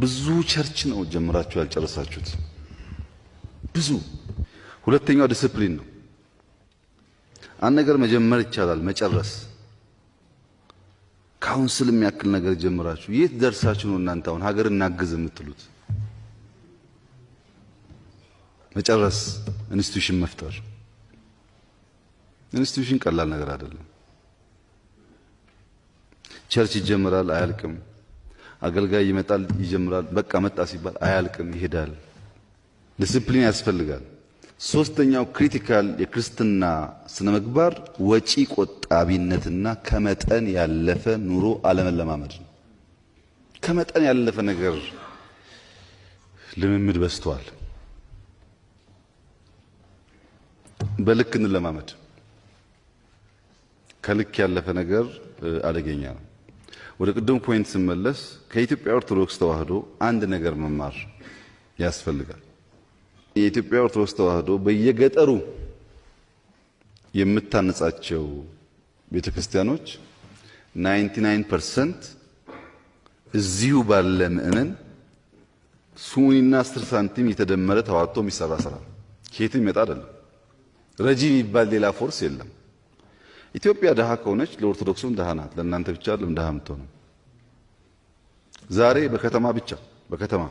ብዙ ቸርች ነው ጀምራችሁ ያልጨረሳችሁት ብዙ። ሁለተኛው ዲሲፕሊን ነው። አንድ ነገር መጀመር ይቻላል፣ መጨረስ ካውንስል የሚያክል ነገር ጀምራችሁ የት ደርሳችሁ ነው እናንተ አሁን ሀገር እናግዝ የምትሉት? መጨረስ፣ ኢንስቲትዩሽን መፍጠር። ኢንስቲትዩሽን ቀላል ነገር አይደለም። ቸርች ይጀምራል፣ አያልቅም። አገልጋይ ይመጣል፣ ይጀምራል፣ በቃ መጣ ሲባል አያልቅም፣ ይሄዳል። ዲሲፕሊን ያስፈልጋል። ሶስተኛው ክሪቲካል የክርስትና ስነ ምግባር ወጪ ቆጣቢነትና ከመጠን ያለፈ ኑሮ አለመለማመድ ነው። ከመጠን ያለፈ ነገር ልምምድ በዝቷል። በልክ እንለማመድ። ከልክ ያለፈ ነገር አደገኛ ነው። ወደ ቅድም ፖይንት ስመለስ ከኢትዮጵያ ኦርቶዶክስ ተዋህዶ አንድ ነገር መማር ያስፈልጋል። የኢትዮጵያ ኦርቶዶክስ ተዋህዶ በየገጠሩ የምታነጻቸው ቤተክርስቲያኖች 99% እዚሁ ባለ ምእመን ሱኒና 10 ሳንቲም የተደመረ ተዋጥቶ የሚሰራ ስራ ከየትም ይመጣ አይደለም። ረጂ የሚባል ሌላ ፎርስ የለም። ኢትዮጵያ ደሃ ከሆነች ለኦርቶዶክሱም ደሃ ናት። ለእናንተ ብቻ አይደለም ደሃ የምትሆነው። ዛሬ በከተማ ብቻ በከተማ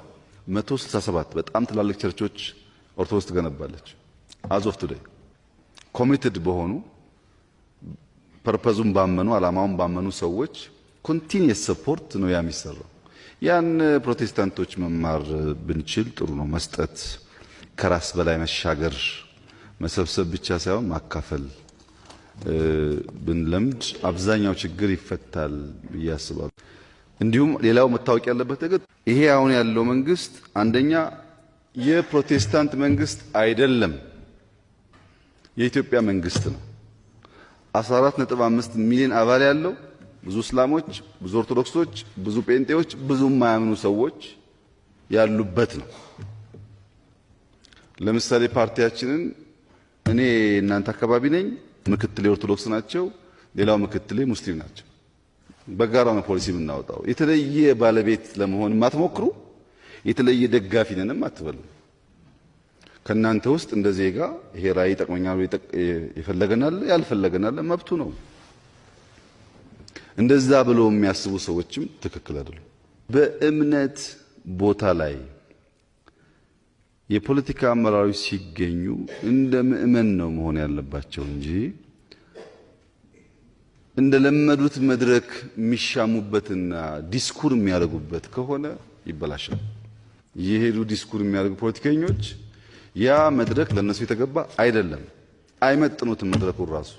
167 በጣም ትላልቅ ቸርቾች ኦርቶዶክስ ትገነባለች። አዝ ኦፍ ቱዴይ ኮሚትድ በሆኑ ፐርፐዙን ባመኑ ዓላማውን ባመኑ ሰዎች ኮንቲኒየስ ሰፖርት ነው የሚሰራው። ያን ፕሮቴስታንቶች መማር ብንችል ጥሩ ነው። መስጠት፣ ከራስ በላይ መሻገር፣ መሰብሰብ ብቻ ሳይሆን ማካፈል ብንለምድ አብዛኛው ችግር ይፈታል ብዬ አስባለሁ። እንዲሁም ሌላው መታወቅ ያለበት ነገር ይሄ አሁን ያለው መንግስት አንደኛ የፕሮቴስታንት መንግስት አይደለም፣ የኢትዮጵያ መንግስት ነው። 14.5 ሚሊዮን አባል ያለው ብዙ እስላሞች፣ ብዙ ኦርቶዶክሶች፣ ብዙ ጴንጤዎች፣ ብዙ የማያምኑ ሰዎች ያሉበት ነው። ለምሳሌ ፓርቲያችንን እኔ እናንተ አካባቢ ነኝ፣ ምክትሌ ኦርቶዶክስ ናቸው፣ ሌላው ምክትሌ ሙስሊም ናቸው። በጋራ ነው ፖሊሲ የምናወጣው። የተለየ ባለቤት ለመሆን ማትሞክሩ፣ የተለየ ደጋፊ ነንም አትበሉ። ከናንተ ውስጥ እንደ ዜጋ ይሄ ራዕይ ይጠቅመኛል ይፈለገናል ያልፈለገናል መብቱ ነው። እንደዛ ብሎ የሚያስቡ ሰዎችም ትክክል አይደሉም። በእምነት ቦታ ላይ የፖለቲካ አመራሮች ሲገኙ እንደ ምእመን ነው መሆን ያለባቸው እንጂ እንደለመዱት መድረክ የሚሻሙበትና ዲስኩር የሚያደርጉበት ከሆነ ይበላሻል። የሄዱ ዲስኩር የሚያደርጉ ፖለቲከኞች ያ መድረክ ለነሱ የተገባ አይደለም፣ አይመጥኑትም መድረኩ ራሱ።